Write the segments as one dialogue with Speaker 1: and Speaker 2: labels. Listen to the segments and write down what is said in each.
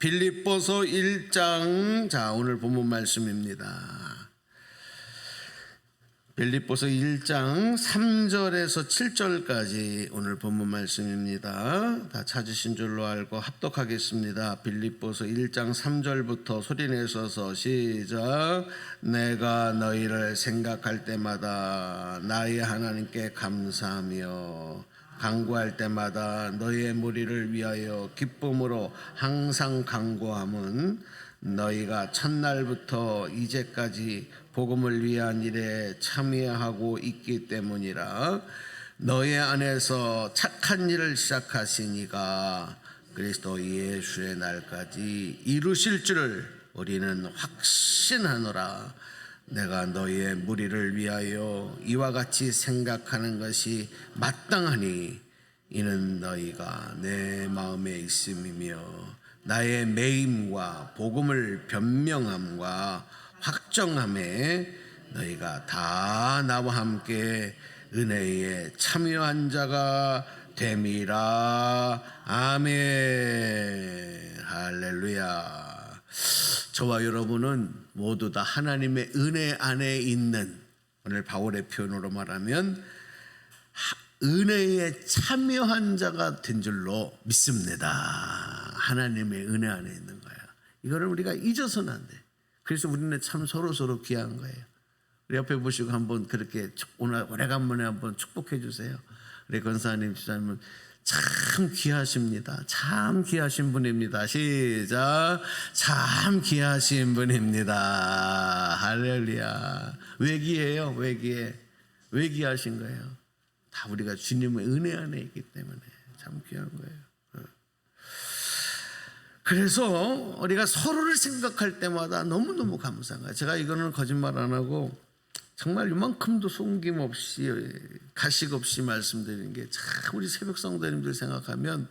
Speaker 1: 빌립보서 1장, 자 오늘 본문 말씀입니다. 빌립보서 1장 3절에서 7절까지 오늘 본문 말씀입니다. 다 찾으신 줄로 알고 합독하겠습니다. 빌립보서 1장 3절부터 소리내셔서 시작. 내가 너희를 생각할 때마다 나의 하나님께 감사하며 간구할 때마다 너희의 무리를 위하여 기쁨으로 항상 간구함은 너희가 첫날부터 이제까지 복음을 위한 일에 참여하고 있기 때문이라. 너희 안에서 착한 일을 시작하시니가 그리스도 예수의 날까지 이루실 줄을 우리는 확신하노라. 내가 너희의 무리를 위하여 이와 같이 생각하는 것이 마땅하니 이는 너희가 내 마음에 있음이며 나의 매임과 복음을 변명함과 확정함에 너희가 다 나와 함께 은혜에 참여한 자가 됨이라. 아멘. 할렐루야. 저와 여러분은 모두 다 하나님의 은혜 안에 있는, 오늘 바울의 표현으로 말하면 은혜에 참여한 자가 된 줄로 믿습니다. 하나님의 은혜 안에 있는 거야. 이거를 우리가 잊어서는 안 돼. 그래서 우리는 참 서로 귀한 거예요. 우리 옆에 보시고 한번 그렇게 오늘 오래간만에 한번 축복해 주세요. 우리 권사님, 집사님은 참 귀하십니다. 참 귀하신 분입니다. 시작. 참 귀하신 분입니다. 할렐루야. 왜 귀해요? 왜 귀해? 왜 귀하신 거예요? 다 우리가 주님의 은혜 안에 있기 때문에 참 귀한 거예요. 그래서 우리가 서로를 생각할 때마다 너무너무 감사한 거예요. 제가 이거는 거짓말 안 하고 정말 이만큼도 숨김없이 가식 없이 말씀드리는 게 참 우리 새벽 성도님들 생각하면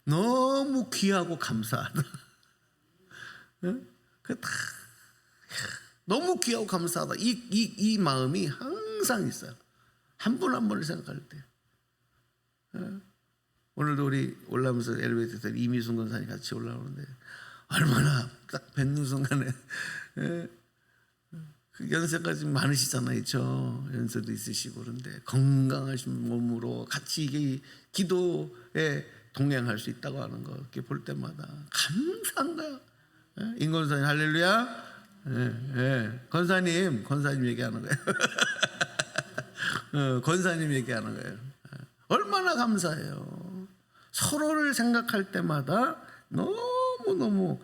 Speaker 1: 너무 귀하고 감사하다. 너무 귀하고 감사하다. 이 마음이 항상 있어요. 한 분 한 분을 생각할 때. 오늘도 우리 올라오면서 엘리베이터에서 이미순 권사님 같이 올라오는데 얼마나 딱 뵙는 순간에 그 연세까지 많으시잖아요. 연세도 있으시고 그런데 건강하신 몸으로 같이 이게 기도에 동행할 수 있다고 하는 거 이렇게 볼 때마다 감사한 거야. 임 권사님 할렐루야. 권사님 얘기하는 거예요. 권사님 얘기하는 거예요. 얼마나 감사해요. 서로를 생각할 때마다 너무너무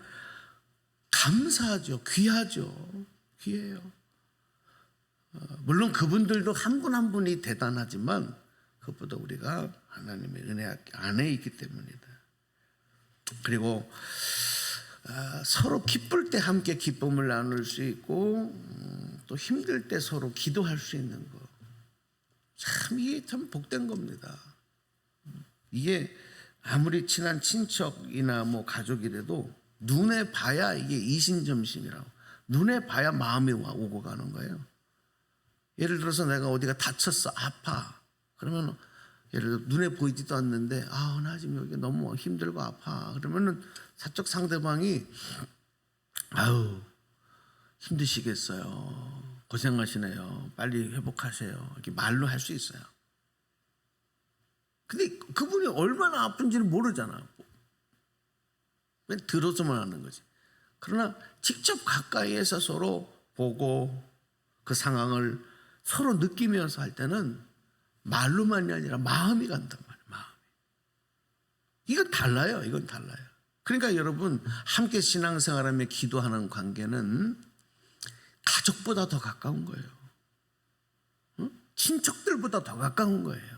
Speaker 1: 감사하죠. 귀하죠. 귀해요. 물론 그분들도 한 분 한 분이 대단하지만 그것보다 우리가 하나님의 은혜 안에 있기 때문이다. 그리고 서로 기쁠 때 함께 기쁨을 나눌 수 있고 또 힘들 때 서로 기도할 수 있는 거. 참 이게 참 복된 겁니다. 이게 아무리 친한 친척이나 뭐 가족이라도 눈에 봐야 이게 이신점심이라고. 눈에 봐야 마음이 오고 가는 거예요. 예를 들어서 내가 어디가 다쳤어, 아파. 그러면 예를 들어 눈에 보이지도 않는데 나 지금 여기 너무 힘들고 아파. 그러면은 사적 상대방이 힘드시겠어요. 고생하시네요. 빨리 회복하세요. 이렇게 말로 할 수 있어요. 근데 그분이 얼마나 아픈지는 모르잖아. 그냥 들어서만 하는 거지. 그러나 직접 가까이에서 서로 보고 그 상황을 서로 느끼면서 할 때는 말로만이 아니라 마음이 간단 말이에요. 마음이. 이건 달라요. 이건 달라요. 그러니까 여러분 함께 신앙생활하며 기도하는 관계는 가족보다 더 가까운 거예요. 친척들보다 더 가까운 거예요.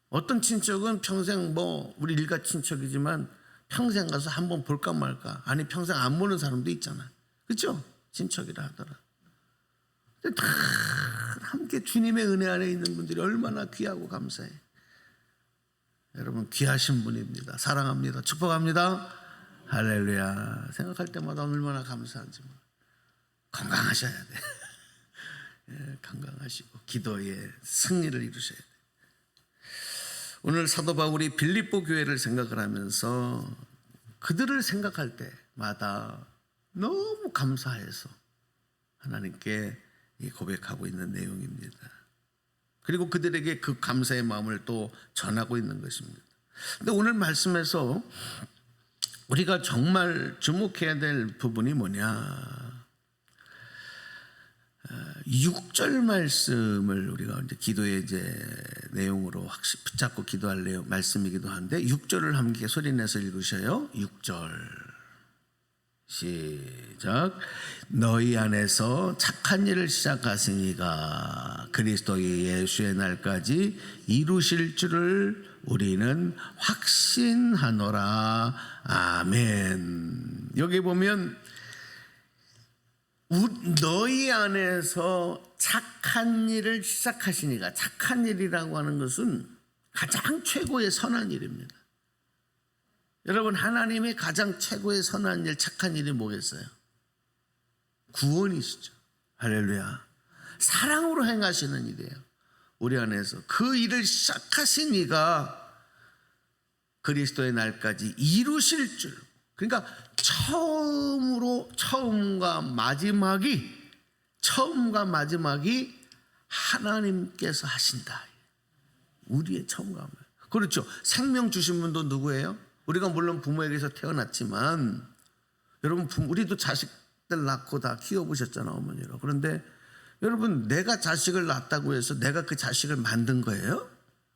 Speaker 1: 어떤 친척은 평생 우리 일가 친척이지만 평생 가서 한번 볼까 말까. 아니 평생 안 보는 사람도 있잖아. 그렇죠? 친척이라 하더라. 근데 다 함께 주님의 은혜 안에 있는 분들이 얼마나 귀하고 감사해. 여러분 귀하신 분입니다. 사랑합니다. 축복합니다. 할렐루야. 생각할 때마다 얼마나 감사한지. 건강하셔야 돼. 건강하시고 기도에 승리를 이루셔야 돼. 오늘 사도 바울이 빌립보 교회를 생각을 하면서 그들을 생각할 때마다 너무 감사해서 하나님께 고백하고 있는 내용입니다. 그리고 그들에게 그 감사의 마음을 또 전하고 있는 것입니다. 근데 오늘 말씀에서 우리가 정말 주목해야 될 부분이 뭐냐? 6절 말씀을 우리가 이제 기도의 내용으로 확실히 붙잡고 기도할 내용 말씀이기도 한데 6절을 함께 소리내서 읽으셔요. 6절 시작. 너희 안에서 착한 일을 시작하시니가 그리스도 예수의 날까지 이루실 줄을 우리는 확신하노라. 아멘. 여기 보면 너희 안에서 착한 일을 시작하시니가, 착한 일이라고 하는 것은 가장 최고의 선한 일입니다. 여러분, 하나님의 가장 최고의 선한 일, 착한 일이 뭐겠어요? 구원이시죠. 할렐루야. 사랑으로 행하시는 일이에요. 우리 안에서 그 일을 시작하신 이가 그리스도의 날까지 이루실 줄. 그러니까 처음과 마지막이 하나님께서 하신다. 우리의 처음과 마지막. 그렇죠. 생명 주신 분도 누구예요? 우리가 물론 부모에게서 태어났지만, 여러분, 우리도 자식들 낳고 다 키워보셨잖아, 어머니로. 그런데 여러분, 내가 자식을 낳았다고 해서 내가 그 자식을 만든 거예요?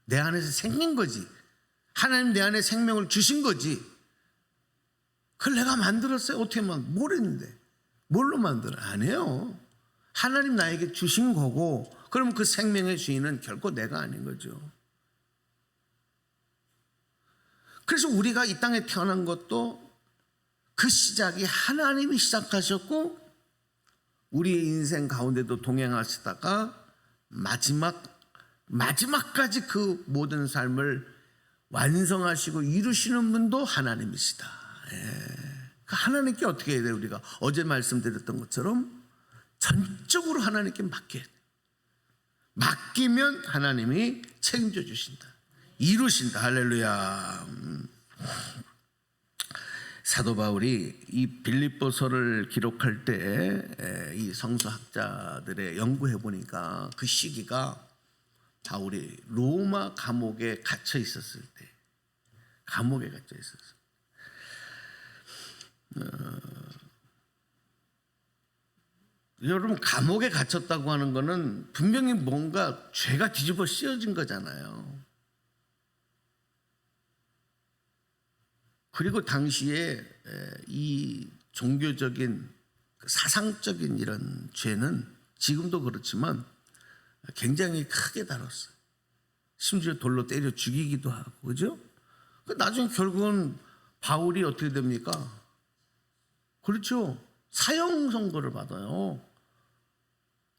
Speaker 1: 내 안에서 생긴 거지. 하나님 내 안에 생명을 주신 거지. 그걸 내가 만들었어요? 어떻게 뭘 했는데? 뭘로 만들어? 아니에요. 하나님 나에게 주신 거고, 그럼 그 생명의 주인은 결코 내가 아닌 거죠. 그래서 우리가 이 땅에 태어난 것도 그 시작이 하나님이 시작하셨고, 우리의 인생 가운데도 동행하시다가 마지막까지 그 모든 삶을 완성하시고 이루시는 분도 하나님이시다. 하나님께 어떻게 해야 돼요? 우리가 어제 말씀드렸던 것처럼 전적으로 하나님께 맡겨야 돼요. 맡기면 하나님이 책임져 주신다. 이루신다. 할렐루야. 사도 바울이 이 빌립보서를 기록할 때 이 성서학자들의 연구해 보니까 그 시기가 바울이 로마 감옥에 갇혀 있었을 때, 감옥에 갇혀 있었어요. 여러분, 감옥에 갇혔다고 하는 거는 분명히 뭔가 죄가 뒤집어 씌워진 거잖아요. 그리고 당시에 이 종교적인 사상적인 이런 죄는 지금도 그렇지만 굉장히 크게 다뤘어요. 심지어 돌로 때려 죽이기도 하고, 그죠? 나중에 결국은 바울이 어떻게 됩니까? 그렇죠. 사형 선고를 받아요.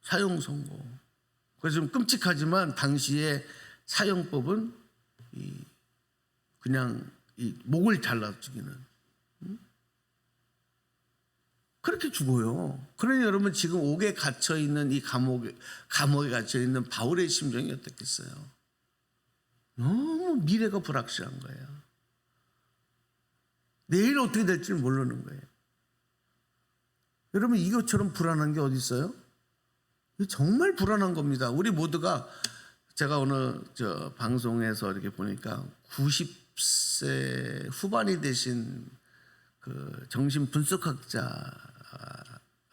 Speaker 1: 사형 선고. 그래서 좀 끔찍하지만 당시에 사형법은 그냥 목을 잘라 죽이는, 그렇게 죽어요. 그러니 여러분, 지금 옥에 갇혀 있는 이 감옥에 갇혀 있는 바울의 심정이 어떻겠어요? 너무 미래가 불확실한 거예요. 내일 어떻게 될지 모르는 거예요. 여러분, 이것처럼 불안한 게 어디 있어요? 정말 불안한 겁니다. 우리 모두가, 제가 오늘 방송에서 이렇게 보니까 90세 후반이 되신 그 정신 분석학자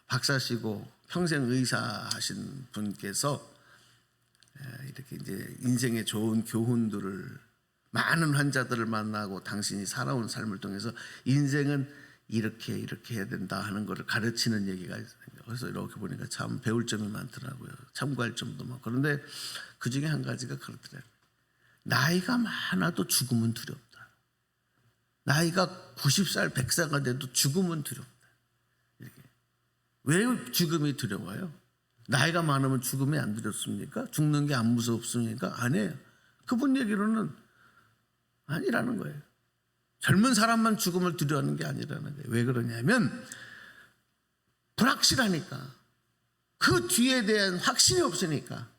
Speaker 1: 박사시고 평생 의사 하신 분께서 이렇게 이제 인생의 좋은 교훈들을, 많은 환자들을 만나고 당신이 살아온 삶을 통해서 인생은 이렇게 해야 된다 하는 것을 가르치는 얘기가 있어요. 그래서 이렇게 보니까 참 배울 점이 많더라고요. 참고할 점도 많고. 그런데 그 중에 한 가지가 그렇더라고요. 나이가 많아도 죽음은 두렵다. 나이가 90살, 100살가 돼도 죽음은 두렵다. 이렇게. 왜 죽음이 두려워요? 나이가 많으면 죽음이 안 두렵습니까? 죽는 게 안 무섭습니까? 아니에요. 그분 얘기로는 아니라는 거예요. 젊은 사람만 죽음을 두려워하는 게 아니라는 거예요. 왜 그러냐면 불확실하니까, 그 뒤에 대한 확신이 없으니까,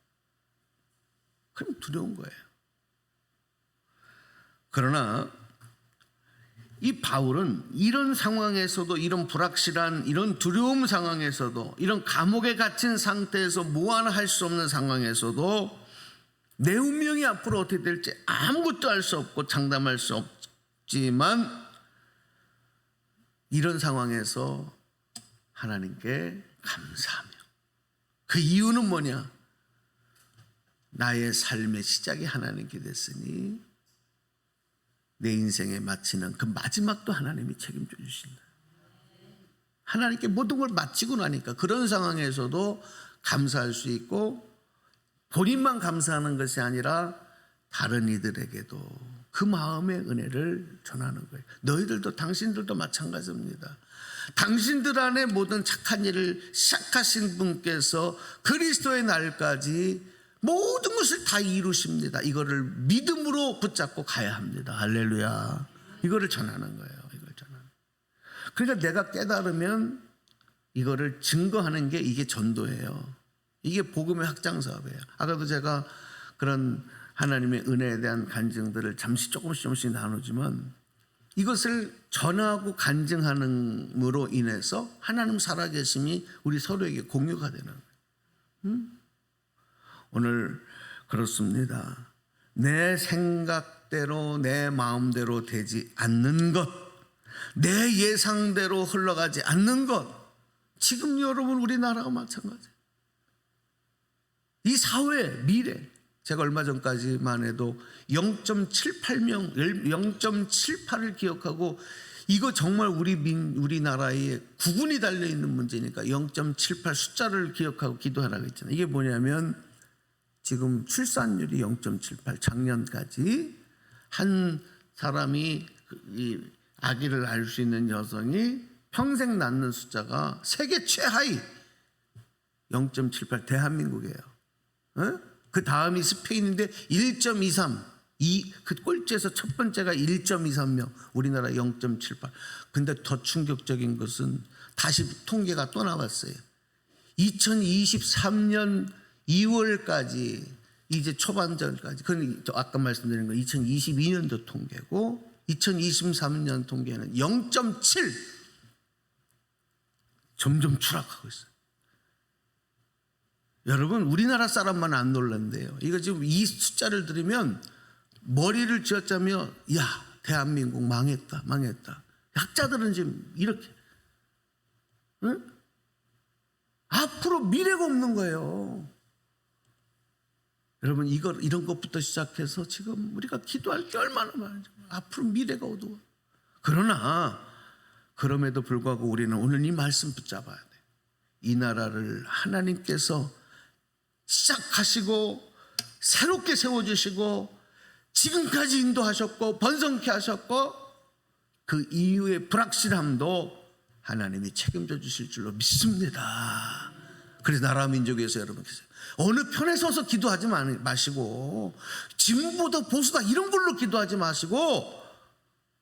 Speaker 1: 그럼 두려운 거예요. 그러나 이 바울은 이런 상황에서도, 이런 불확실한, 이런 두려움 상황에서도, 이런 감옥에 갇힌 상태에서 뭐 하나 할 수 없는 상황에서도 내 운명이 앞으로 어떻게 될지 아무것도 알 수 없고 장담할 수 없지만, 이런 상황에서 하나님께 감사하며, 그 이유는 뭐냐? 나의 삶의 시작이 하나님께 됐으니 내 인생에 마치는 그 마지막도 하나님이 책임져 주신다. 하나님께 모든 걸 마치고 나니까 그런 상황에서도 감사할 수 있고, 본인만 감사하는 것이 아니라 다른 이들에게도 그 마음의 은혜를 전하는 거예요. 너희들도, 당신들도 마찬가지입니다. 당신들 안에 모든 착한 일을 시작하신 분께서 그리스도의 날까지 모든 것을 다 이루십니다. 이거를 믿음으로 붙잡고 가야 합니다. 할렐루야. 이거를 전하는 거예요. 이걸 전하는. 그러니까 내가 깨달으면 이거를 증거하는 게, 이게 전도예요. 이게 복음의 확장 사업이에요. 아까도 제가 그런 하나님의 은혜에 대한 간증들을 잠시 조금씩 나누지만, 이것을 전하고 간증하는으로 인해서 하나님 살아계심이 우리 서로에게 공유가 되는 거예요. 오늘 그렇습니다. 내 생각대로, 내 마음대로 되지 않는 것, 내 예상대로 흘러가지 않는 것, 지금 여러분 우리나라가 마찬가지예요. 이 사회, 미래, 제가 얼마 전까지만 해도 0.78명, 0.78을 기억하고, 이거 정말 우리나라에 구분이 달려있는 문제니까 0.78 숫자를 기억하고 기도하라고 했잖아요. 이게 뭐냐면, 지금 출산율이 0.78, 작년까지 한 사람이 이 아기를 낳을 수 있는 여성이 평생 낳는 숫자가 세계 최하위 0.78, 대한민국이에요. 그 다음이 스페인인데 1.23, 그 꼴찌에서 첫 번째가 1.23명, 우리나라 0.78. 근데 더 충격적인 것은 다시 통계가 또 나왔어요. 2023년 2월까지, 이제 초반전까지, 그건 아까 말씀드린 거 2022년도 통계고, 2023년 통계는 0.7, 점점 추락하고 있어요. 여러분, 우리나라 사람만 안 놀란대요. 이거 지금 이 숫자를 들으면 머리를 쥐어짜며, 야, 대한민국 망했다. 학자들은 지금 이렇게, 응? 앞으로 미래가 없는 거예요. 여러분, 이런 것부터 시작해서 지금 우리가 기도할 게 얼마나 많은지, 앞으로 미래가 어두워. 그러나 그럼에도 불구하고 우리는 오늘 이 말씀 붙잡아야 돼. 이 나라를 하나님께서 시작하시고 새롭게 세워주시고 지금까지 인도하셨고 번성케 하셨고, 그 이후의 불확실함도 하나님이 책임져 주실 줄로 믿습니다. 그래서 나라 민족 위해서 여러분께서 어느 편에 서서 기도하지 마시고, 진보다 보수다 이런 걸로 기도하지 마시고,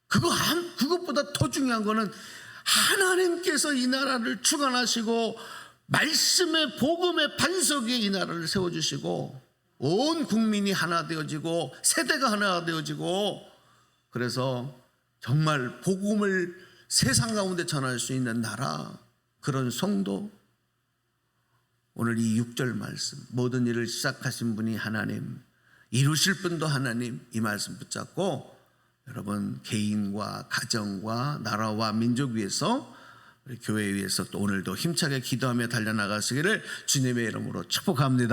Speaker 1: 그것보다 더 중요한 거는 하나님께서 이 나라를 주관하시고 말씀의 복음의 반석 위에 이 나라를 세워주시고, 온 국민이 하나 되어지고 세대가 하나 되어지고, 그래서 정말 복음을 세상 가운데 전할 수 있는 나라, 그런 성도. 오늘 이 6절 말씀, 모든 일을 시작하신 분이 하나님, 이루실 분도 하나님, 이 말씀 붙잡고 여러분 개인과 가정과 나라와 민족 위해서, 우리 교회 위해서 또 오늘도 힘차게 기도하며 달려나가시기를 주님의 이름으로 축복합니다.